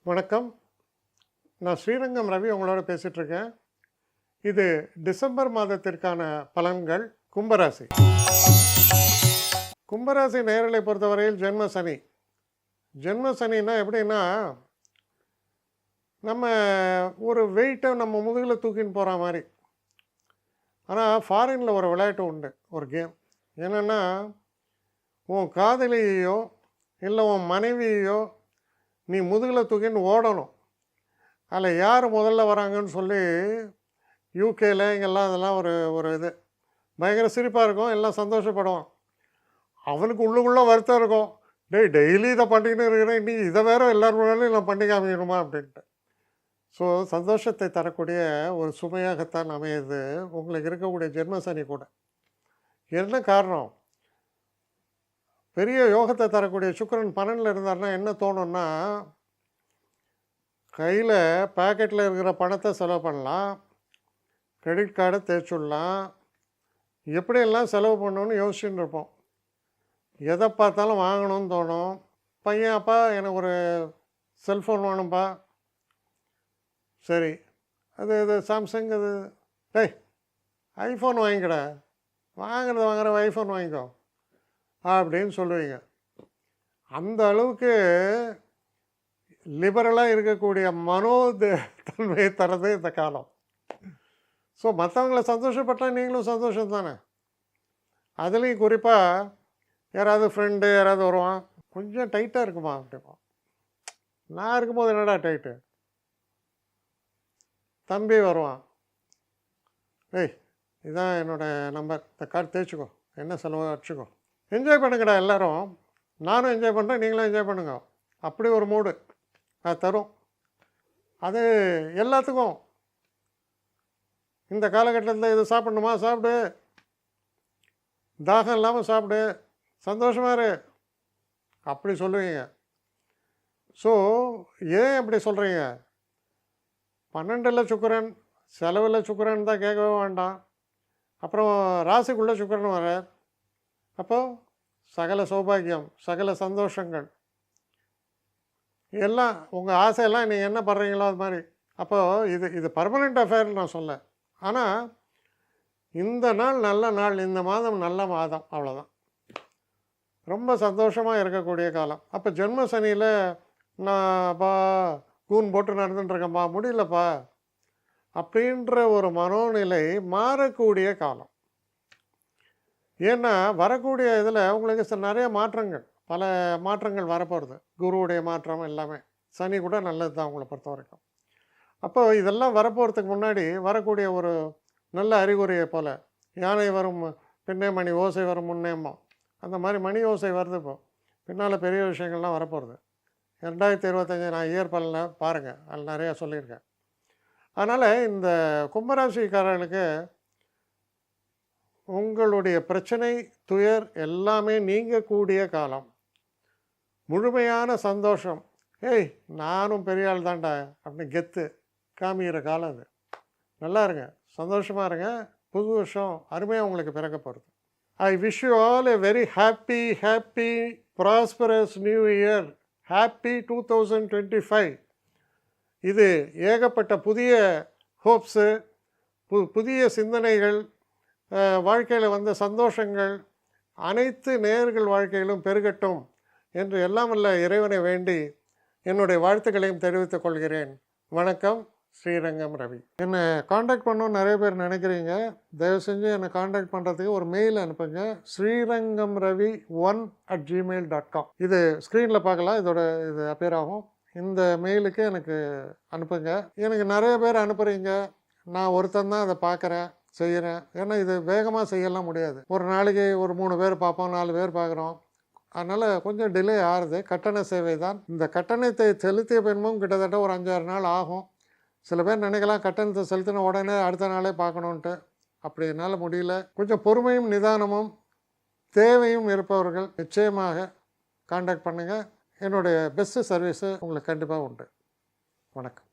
வணக்கம். நான் ஸ்ரீரங்கம் ரவி உங்களோட பேசிகிட்ருக்கேன். இது டிசம்பர் மாதத்திற்கான பலன்கள். கும்பராசி. கும்பராசி நேயர்களை பொறுத்தவரையில் ஜென்ம சனி. ஜென்ம சனின்னா எப்படின்னா, நம்ம ஒரு வெயிட்டை நம்ம முதுகில் தூக்கின்னு போகிற மாதிரி. ஆனால் ஃபாரினில் ஒரு விளையாட்டு உண்டு, ஒரு கேம். என்னென்னா, உன் காதலியையோ இல்லை உன் மனைவியையோ நீ முதுகில் தூக்கின்னு ஓடணும். அதில் யார் முதல்ல வராங்கன்னு சொல்லி யூகேயில் இங்கெல்லாம் அதெல்லாம் ஒரு ஒரு இது பயங்கர சிரிப்பாக இருக்கும். எல்லாம் சந்தோஷப்படுவான். அவனுக்கு உள்ளுக்குள்ளே வருத்தம் இருக்கும், டெய்லி இதை பண்ணிக்கின்னு இருக்கிறேன், நீ இதை வேறு எல்லோரும் முன்னாலும் நான் பண்ணி காமிக்கணுமா அப்படின்ட்டு. ஸோ சந்தோஷத்தை தரக்கூடிய ஒரு சுமையாகத்தான் அமையுது உங்களுக்கு இருக்கக்கூடிய ஜென்மசனி கூட. என்ன காரணம்? பெரிய யோகத்தை தரக்கூடிய சுக்கிரன் 12 இருந்தார்னா என்ன தோணும்னா, கையில் பாக்கெட்டில் இருக்கிற பணத்தை செலவு பண்ணலாம், கிரெடிட் கார்டை தேய்ச்சுடலாம், எப்படியெல்லாம் செலவு பண்ணணும்னு யோசிச்சுட்டு இருப்போம். எதை பார்த்தாலும் வாங்கணும்னு தோணும். பையன், அப்பா எனக்கு ஒரு செல்ஃபோன் வேணும்ப்பா. சரி, இது சாம்சங், டேய் ஐஃபோன் வாங்கிக்கடா, வாங்குற ஐஃபோன் வாங்கிக்கோ அப்படின்னு சொல்லுவீங்க. அந்த அளவுக்கு லிபரலாக இருக்கக்கூடிய தன்மையை தரது இந்த காலம். ஸோ மற்றவங்கள சந்தோஷப்பட்டால் நீங்களும் சந்தோஷம் தானே. அதுலேயும் குறிப்பாக யாராவது ஃப்ரெண்டு யாராவது வருவான், கொஞ்சம் டைட்டாக இருக்குமா அப்படிமா. நான் இருக்கும்போது என்னடா டைட்டு. தம்பி வருவான், ஏய் இதுதான் என்னோடய நம்பர், இந்த கார்டு தேய்ச்சிக்கோ, என்ன செலவு அடிச்சுக்கோ, என்ஜாய் பண்ணுங்கடா எல்லோரும், நானும் என்ஜாய் பண்ணுறேன், நீங்களும் என்ஜாய் பண்ணுங்க. அப்படி ஒரு மூடு அது தரும். அது எல்லாத்துக்கும் இந்த காலகட்டத்தில் இது சாப்பிட்ணுமா சாப்பிடு, தாகம் இல்லாமல் சாப்பிடு, சந்தோஷமாக இரு அப்படி சொல்லுவீங்க. ஸோ ஏன் அப்படி சொல்கிறீங்க? 12ல் சுக்கிரன், செலவில் சுக்கிரன் தான் கேட்கவே வேண்டாம். அப்புறம் ராசிக்குள்ளே சுக்கிரன் வரார். அப்போது சகல சௌபாகியம், சகல சந்தோஷங்கள் எல்லாம் உங்கள் ஆசையெல்லாம் நீங்கள் என்ன பண்ணுறீங்களோ அது மாதிரி. அப்போது இது பர்மனெண்ட் அஃபேர்னு நான் சொல்ல. ஆனால் இந்த நாள் நல்ல நாள், இந்த மாதம் நல்ல மாதம், அவ்வளோதான். ரொம்ப சந்தோஷமாக இருக்கக்கூடிய காலம். அப்போ ஜென்ம சனியில் நான்ப்பா கூன் போட்டு நடந்துட்டுருக்கேன்ப்பா, முடியலப்பா அப்படின்ற ஒரு மனோநிலை மாறக்கூடிய காலம். ஏன்னா வரக்கூடிய இதில் உங்களுக்கு நிறைய மாற்றங்கள், பல மாற்றங்கள் வரப்போகிறது. குருவுடைய மாற்றம் எல்லாமே. சனி கூட நல்லது தான் உங்களை பொறுத்த வரைக்கும். அப்போ இதெல்லாம் வரப்போகிறதுக்கு முன்னாடி வரக்கூடிய ஒரு நல்ல அறிகுறியை போல், யானை வரும் பின்னே மணி ஓசை வரும் முன்னேம்மா, அந்த மாதிரி மணி ஓசை வருது. இப்போ பின்னால் பெரிய விஷயங்கள்லாம் வரப்போகிறது. 2025 நான் இயர் பலனில் பாருங்கள், அதில் நிறையா சொல்லியிருக்கேன். அதனால் இந்த கும்பராசிக்காரர்களுக்கு உங்களுடைய பிரச்சனை, துயர் எல்லாமே நீங்கக்கூடிய காலம். முழுமையான சந்தோஷம், ஏய் நானும் பெரிய ஆள் தான்டா அப்படின்னு கெத்து காமிக்கிற காலம் அது. நல்லா இருங்க, சந்தோஷமாக இருங்க. புது வருஷம் அருமையாக உங்களுக்கு பிறக்க போகிறது. I wish you all a very happy prosperous new year. Happy 2025. இது ஏகப்பட்ட புதிய ஹோப்ஸு, புதிய சிந்தனைகள், வாழ்க்கையில் வந்த சந்தோஷங்கள் அனைத்து நேயர்கள் வாழ்க்கையிலும் பெருகட்டும் என்று எல்லாம் வல்ல இறைவனை வேண்டி என்னுடைய வாழ்த்துக்களையும் தெரிவித்துக் கொள்கிறேன். வணக்கம். ஸ்ரீரங்கம் ரவி. என்னை காண்டாக்ட் பண்ணணும்னு நிறைய பேர் நினைக்கிறீங்க. தயவு செஞ்சு என்னை காண்டாக்ட் பண்ணுறதுக்கு ஒரு மெயில் அனுப்புங்க. srirangamravi1@gmail.com. இது ஸ்க்ரீனில் பார்க்கலாம், இது அப்பியர் ஆகும். இந்த மெயிலுக்கு எனக்கு அனுப்புங்க. எனக்கு நிறைய பேர் அனுப்புகிறீங்க, நான் ஒருத்தன் தான் அதை பார்க்குறேன், செய்கிறேன். ஏன்னா இது வேகமாக செய்யலாம் முடியாது. ஒரு நாளைக்கு ஒரு 3 பேர் பார்ப்போம், 4 பேர் பார்க்குறோம். அதனால் கொஞ்சம் டிலே ஆகுது. கட்டண சேவை தான். இந்த கட்டணத்தை செலுத்திய பின்பும் கிட்டத்தட்ட ஒரு 5-6 நாள் ஆகும். சில பேர் நினைக்கலாம் கட்டணத்தை செலுத்தின உடனே அடுத்த நாளே பார்க்கணுன்ட்டு. அப்படி என்னால் முடியல. கொஞ்சம் பொறுமையும் நிதானமும் தேவையும் இருப்பவர்கள் நிச்சயமாக காண்டாக்ட் பண்ணுங்கள். என்னுடைய பெஸ்ட்டு சர்வீஸு உங்களுக்கு கண்டிப்பாக உண்டு. வணக்கம்.